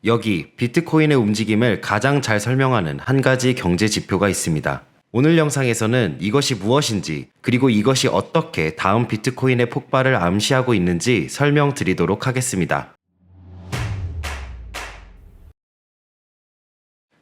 여기 비트코인의 움직임을 가장 잘 설명하는 한 가지 경제 지표가 있습니다. 오늘 영상에서는 이것이 무엇인지, 그리고 이것이 어떻게 다음 비트코인의 폭발을 암시하고 있는지 설명드리도록 하겠습니다.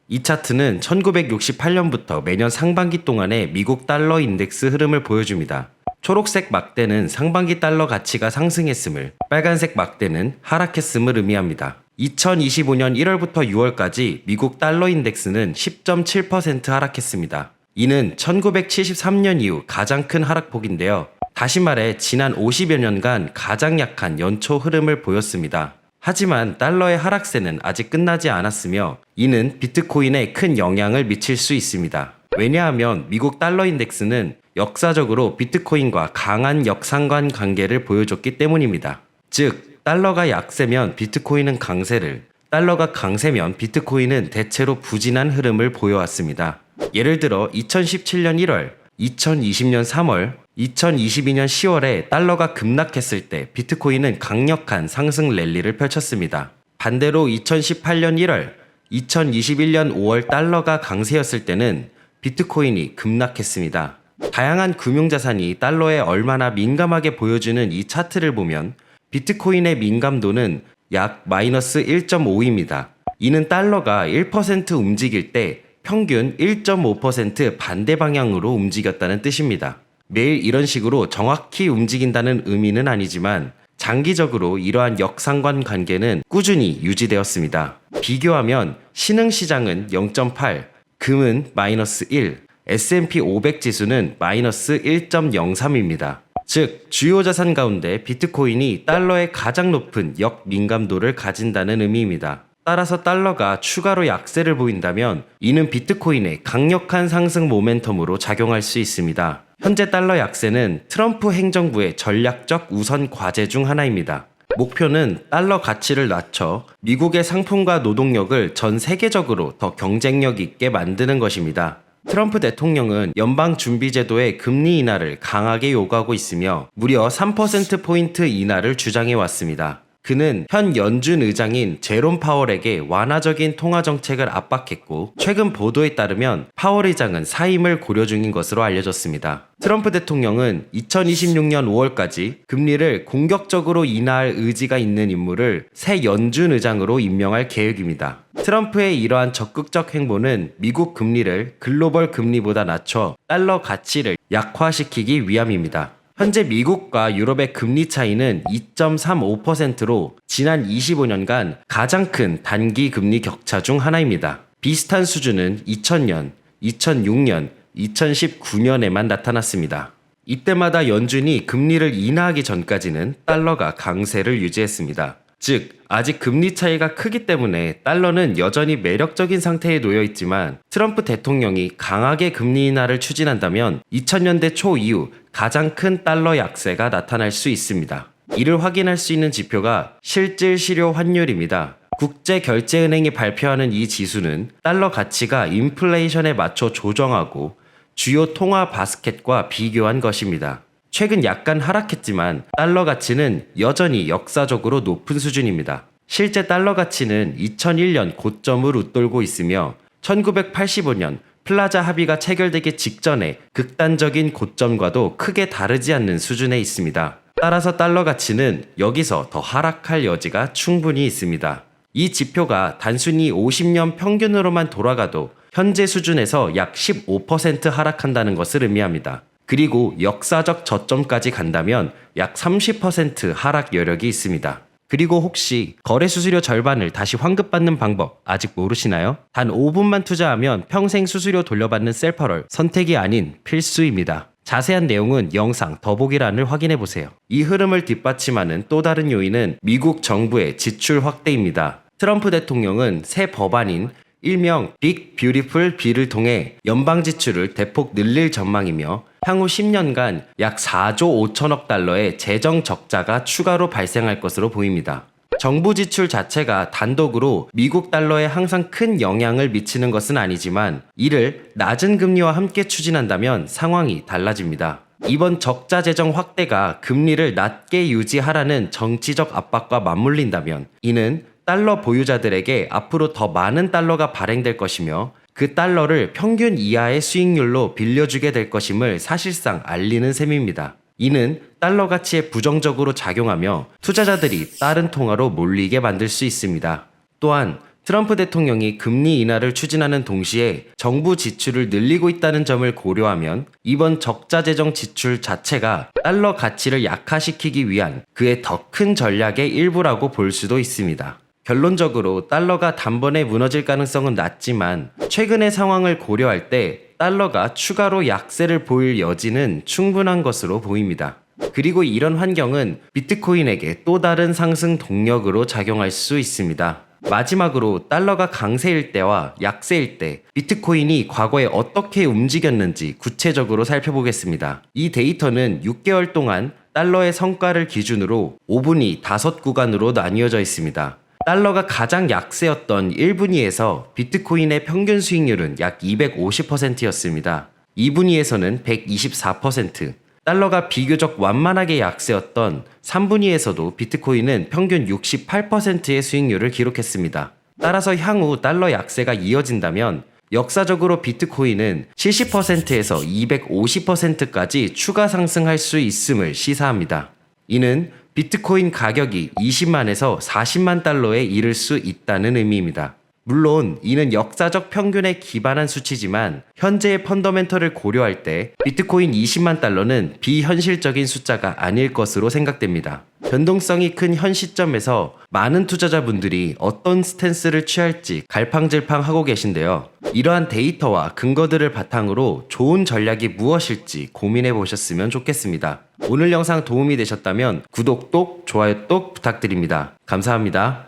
이 차트는 1968년부터 매년 상반기 동안의 미국 달러 인덱스 흐름을 보여줍니다. 초록색 막대는 상반기 달러 가치가 상승했음을, 빨간색 막대는 하락했음을 의미합니다. 2025년 1월부터 6월까지 미국 달러 인덱스는 10.7% 하락했습니다. 이는 1973년 이후 가장 큰 하락폭인데요. 다시 말해 지난 50여 년간 가장 약한 연초 흐름을 보였습니다. 하지만 달러의 하락세는 아직 끝나지 않았으며 이는 비트코인에 큰 영향을 미칠 수 있습니다. 왜냐하면 미국 달러 인덱스는 역사적으로 비트코인과 강한 역상관 관계를 보여줬기 때문입니다. 즉, 달러가 약세면 비트코인은 강세를, 달러가 강세면 비트코인은 대체로 부진한 흐름을 보여왔습니다. 예를 들어 2017년 1월, 2020년 3월, 2022년 10월에 달러가 급락했을 때 비트코인은 강력한 상승 랠리를 펼쳤습니다. 반대로 2018년 1월, 2021년 5월 달러가 강세였을 때는 비트코인이 급락했습니다. 다양한 금융자산이 달러에 얼마나 민감하게 보여주는 이 차트를 보면 비트코인의 민감도는 약 마이너스 1.5입니다. 이는 달러가 1% 움직일 때 평균 1.5% 반대 방향으로 움직였다는 뜻입니다. 매일 이런 식으로 정확히 움직인다는 의미는 아니지만 장기적으로 이러한 역상관 관계는 꾸준히 유지되었습니다. 비교하면 신흥시장은 0.8, 금은 마이너스 1, S&P 500 지수는 마이너스 1.03입니다. 즉, 주요 자산 가운데 비트코인이 달러의 가장 높은 역민감도를 가진다는 의미입니다. 따라서 달러가 추가로 약세를 보인다면 이는 비트코인의 강력한 상승 모멘텀으로 작용할 수 있습니다. 현재 달러 약세는 트럼프 행정부의 전략적 우선 과제 중 하나입니다. 목표는 달러 가치를 낮춰 미국의 상품과 노동력을 전 세계적으로 더 경쟁력 있게 만드는 것입니다. 트럼프 대통령은 연방준비제도의 금리 인하를 강하게 요구하고 있으며 무려 3%포인트 인하를 주장해 왔습니다. 그는 현 연준 의장인 제롬 파월에게 완화적인 통화 정책을 압박했고 최근 보도에 따르면 파월 의장은 사임을 고려 중인 것으로 알려졌습니다. 트럼프 대통령은 2026년 5월까지 금리를 공격적으로 인하할 의지가 있는 인물을 새 연준 의장으로 임명할 계획입니다. 트럼프의 이러한 적극적 행보는 미국 금리를 글로벌 금리보다 낮춰 달러 가치를 약화시키기 위함입니다. 현재 미국과 유럽의 금리 차이는 2.35%로 지난 25년간 가장 큰 단기 금리 격차 중 하나입니다. 비슷한 수준은 2000년, 2006년, 2019년에만 나타났습니다. 이때마다 연준이 금리를 인하하기 전까지는 달러가 강세를 유지했습니다. 즉, 아직 금리 차이가 크기 때문에 달러는 여전히 매력적인 상태에 놓여 있지만 트럼프 대통령이 강하게 금리 인하를 추진한다면 2000년대 초 이후 가장 큰 달러 약세가 나타날 수 있습니다. 이를 확인할 수 있는 지표가 실질 실효 환율입니다. 국제결제은행이 발표하는 이 지수는 달러 가치가 인플레이션에 맞춰 조정하고 주요 통화 바스켓과 비교한 것입니다. 최근 약간 하락했지만 달러 가치는 여전히 역사적으로 높은 수준입니다. 실제 달러 가치는 2001년 고점을 웃돌고 있으며 1985년 플라자 합의가 체결되기 직전의 극단적인 고점과도 크게 다르지 않는 수준에 있습니다. 따라서 달러 가치는 여기서 더 하락할 여지가 충분히 있습니다. 이 지표가 단순히 50년 평균으로만 돌아가도 현재 수준에서 약 15% 하락한다는 것을 의미합니다. 그리고 역사적 저점까지 간다면 약 30% 하락 여력이 있습니다. 그리고 혹시 거래 수수료 절반을 다시 환급받는 방법 아직 모르시나요? 단 5분만 투자하면 평생 수수료 돌려받는 셀퍼럴 선택이 아닌 필수입니다. 자세한 내용은 영상 더보기란을 확인해보세요. 이 흐름을 뒷받침하는 또 다른 요인은 미국 정부의 지출 확대입니다. 트럼프 대통령은 새 법안인 일명 빅 뷰티풀 빌을 통해 연방 지출을 대폭 늘릴 전망이며 향후 10년간 약 4조 5천억 달러의 재정 적자가 추가로 발생할 것으로 보입니다. 정부 지출 자체가 단독으로 미국 달러에 항상 큰 영향을 미치는 것은 아니지만 이를 낮은 금리와 함께 추진한다면 상황이 달라집니다. 이번 적자 재정 확대가 금리를 낮게 유지하라는 정치적 압박과 맞물린다면 이는 달러 보유자들에게 앞으로 더 많은 달러가 발행될 것이며 그 달러를 평균 이하의 수익률로 빌려주게 될 것임을 사실상 알리는 셈입니다. 이는 달러 가치에 부정적으로 작용하며 투자자들이 다른 통화로 몰리게 만들 수 있습니다. 또한 트럼프 대통령이 금리 인하를 추진하는 동시에 정부 지출을 늘리고 있다는 점을 고려하면 이번 적자 재정 지출 자체가 달러 가치를 약화시키기 위한 그의 더 큰 전략의 일부라고 볼 수도 있습니다. 결론적으로 달러가 단번에 무너질 가능성은 낮지만 최근의 상황을 고려할 때 달러가 추가로 약세를 보일 여지는 충분한 것으로 보입니다. 그리고 이런 환경은 비트코인에게 또 다른 상승 동력으로 작용할 수 있습니다. 마지막으로 달러가 강세일 때와 약세일 때 비트코인이 과거에 어떻게 움직였는지 구체적으로 살펴보겠습니다. 이 데이터는 6개월 동안 달러의 성과를 기준으로 5분위 5구간으로 나뉘어져 있습니다. 달러가 가장 약세였던 1분위에서 비트코인의 평균 수익률은 약 250%였습니다. 2분위에서는 124%, 달러가 비교적 완만하게 약세였던 3분위에서도 비트코인은 평균 68%의 수익률을 기록했습니다. 따라서 향후 달러 약세가 이어진다면 역사적으로 비트코인은 70%에서 250%까지 추가 상승할 수 있음을 시사합니다. 이는 비트코인 가격이 20만에서 40만 달러에 이를 수 있다는 의미입니다. 물론 이는 역사적 평균에 기반한 수치지만 현재의 펀더멘털을 고려할 때 비트코인 20만 달러는 비현실적인 숫자가 아닐 것으로 생각됩니다. 변동성이 큰 현 시점에서 많은 투자자분들이 어떤 스탠스를 취할지 갈팡질팡하고 계신데요. 이러한 데이터와 근거들을 바탕으로 좋은 전략이 무엇일지 고민해 보셨으면 좋겠습니다. 오늘 영상 도움이 되셨다면 구독 똑, 좋아요 똑 부탁드립니다. 감사합니다.